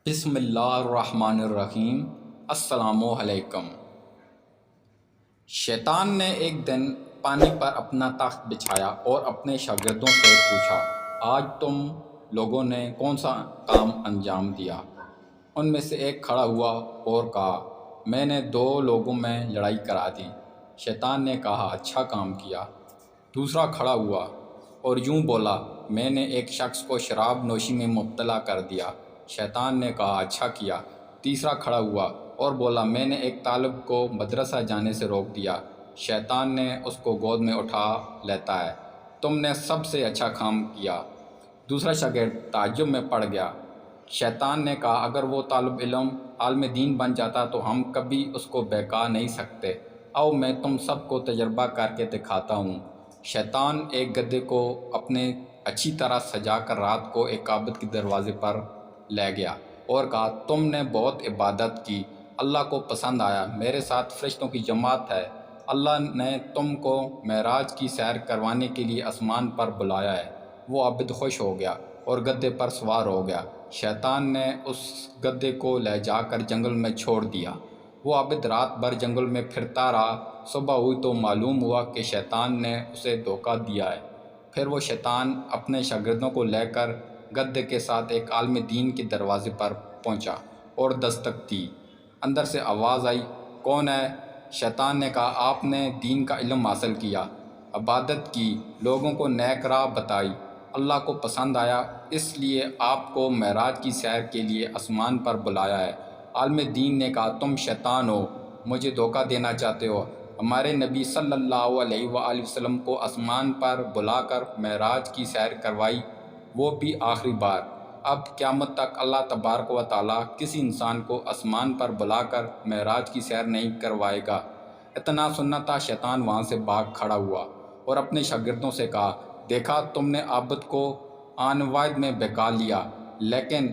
بسم اللہ الرحمن الرحیم۔ السلام علیکم۔ شیطان نے ایک دن پانی پر اپنا تخت بچھایا اور اپنے شاگردوں سے پوچھا، آج تم لوگوں نے کون سا کام انجام دیا؟ ان میں سے ایک کھڑا ہوا اور کہا، میں نے 2 لوگوں میں لڑائی کرا دی۔ شیطان نے کہا، اچھا کام کیا۔ دوسرا کھڑا ہوا اور یوں بولا، میں نے ایک شخص کو شراب نوشی میں مبتلا کر دیا۔ شیطان نے کہا، اچھا کیا۔ تیسرا کھڑا ہوا اور بولا، میں نے ایک طالب کو مدرسہ جانے سے روک دیا۔ شیطان نے اس کو گود میں اٹھا لیتا ہے، تم نے سب سے اچھا کام کیا۔ دوسرا شاگرد تعجب میں پڑ گیا۔ شیطان نے کہا، اگر وہ طالب علم عالم دین بن جاتا تو ہم کبھی اس کو بہکا نہیں سکتے۔ آؤ میں تم سب کو تجربہ کر کے دکھاتا ہوں۔ شیطان ایک گدھے کو اپنے اچھی طرح سجا کر رات کو ایک کعبۃ کے دروازے پر لے گیا اور کہا، تم نے بہت عبادت کی، اللہ کو پسند آیا، میرے ساتھ فرشتوں کی جماعت ہے، اللہ نے تم کو معراج کی سیر کروانے کے لیے آسمان پر بلایا ہے۔ وہ عابد خوش ہو گیا اور گدھے پر سوار ہو گیا۔ شیطان نے اس گدھے کو لے جا کر جنگل میں چھوڑ دیا۔ وہ عابد رات بھر جنگل میں پھرتا رہا۔ صبح ہوئی تو معلوم ہوا کہ شیطان نے اسے دھوکہ دیا ہے۔ پھر وہ شیطان اپنے شاگردوں کو لے کر گدھے کے ساتھ ایک عالم دین کے دروازے پر پہنچا اور دستک دی۔ اندر سے آواز آئی، کون ہے؟ شیطان نے کہا، آپ نے دین کا علم حاصل کیا، عبادت کی، لوگوں کو نیک راہ بتائی، اللہ کو پسند آیا، اس لیے آپ کو معراج کی سیر کے لیے آسمان پر بلایا ہے۔ عالم دین نے کہا، تم شیطان ہو، مجھے دھوکہ دینا چاہتے ہو۔ ہمارے نبی صلی اللہ علیہ وآلہ وسلم کو آسمان پر بلا کر معراج کی سیر کروائی، وہ بھی آخری بار۔ اب قیامت تک اللہ تبارک و تعالیٰ کسی انسان کو آسمان پر بلا کر معراج کی سیر نہیں کروائے گا۔ اتنا سننا تھا، شیطان وہاں سے بھاگ کھڑا ہوا اور اپنے شاگردوں سے کہا، دیکھا تم نے عابد کو آن وعد میں بہکا لیا، لیکن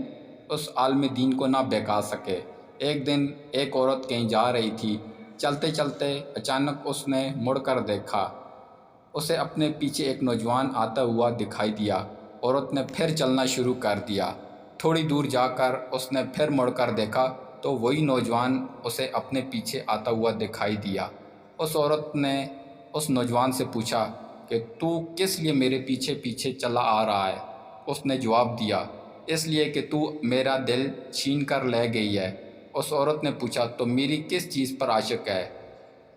اس عالم دین کو نہ بہکا سکے۔ ایک دن ایک عورت کہیں جا رہی تھی، چلتے چلتے اچانک اس نے مڑ کر دیکھا، اسے اپنے پیچھے ایک نوجوان آتا ہوا دکھائی دیا۔ عورت نے پھر چلنا شروع کر دیا۔ تھوڑی دور جا کر اس نے پھر مڑ کر دیکھا تو وہی نوجوان اسے اپنے پیچھے آتا ہوا دکھائی دیا۔ اس عورت نے اس نوجوان سے پوچھا کہ تو کس لیے میرے پیچھے پیچھے چلا آ رہا ہے؟ اس نے جواب دیا، اس لیے کہ تو میرا دل چھین کر لے گئی ہے۔ اس عورت نے پوچھا، تو میری کس چیز پر عاشق ہے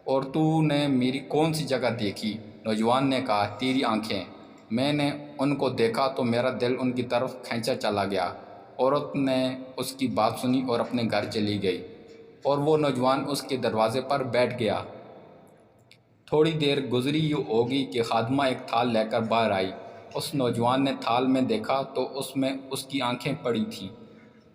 اور تو نے میری کون سی جگہ دیکھی؟ نوجوان نے کہا، تیری آنکھیں، میں نے ان کو دیکھا تو میرا دل ان کی طرف کھینچا چلا گیا۔ عورت نے اس کی بات سنی اور اپنے گھر چلی گئی اور وہ نوجوان اس کے دروازے پر بیٹھ گیا۔ تھوڑی دیر گزری ہوگی کہ خادمہ ایک تھال لے کر باہر آئی۔ اس نوجوان نے تھال میں دیکھا تو اس میں اس کی آنکھیں پڑی تھیں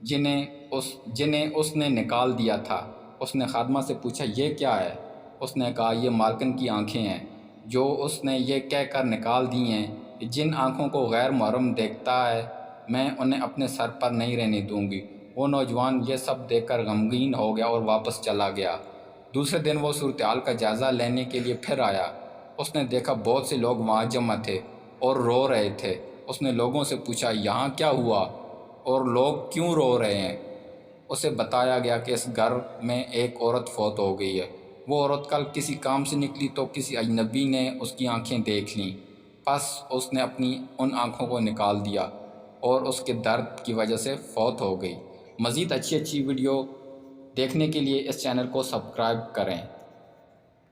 جنہیں اس نے نکال دیا تھا۔ اس نے خادمہ سے پوچھا، یہ کیا ہے؟ اس نے کہا، یہ مالکن کی آنکھیں ہیں، جو اس نے یہ کہہ کر نکال دی ہیں، جن آنکھوں کو غیر محرم دیکھتا ہے میں انہیں اپنے سر پر نہیں رہنے دوں گی۔ وہ نوجوان یہ سب دیکھ کر غمگین ہو گیا اور واپس چلا گیا۔ دوسرے دن وہ صورتحال کا جائزہ لینے کے لیے پھر آیا۔ اس نے دیکھا بہت سے لوگ وہاں جمع تھے اور رو رہے تھے۔ اس نے لوگوں سے پوچھا، یہاں کیا ہوا اور لوگ کیوں رو رہے ہیں؟ اسے بتایا گیا کہ اس گھر میں ایک عورت فوت ہو گئی ہے۔ وہ عورت کل کسی کام سے نکلی تو کسی اجنبی نے اس کی آنکھیں دیکھ لیں، پس اس نے اپنی ان آنکھوں کو نکال دیا اور اس کے درد کی وجہ سے فوت ہو گئی۔ مزید اچھی ویڈیو دیکھنے کے لیے اس چینل کو سبسکرائب کریں۔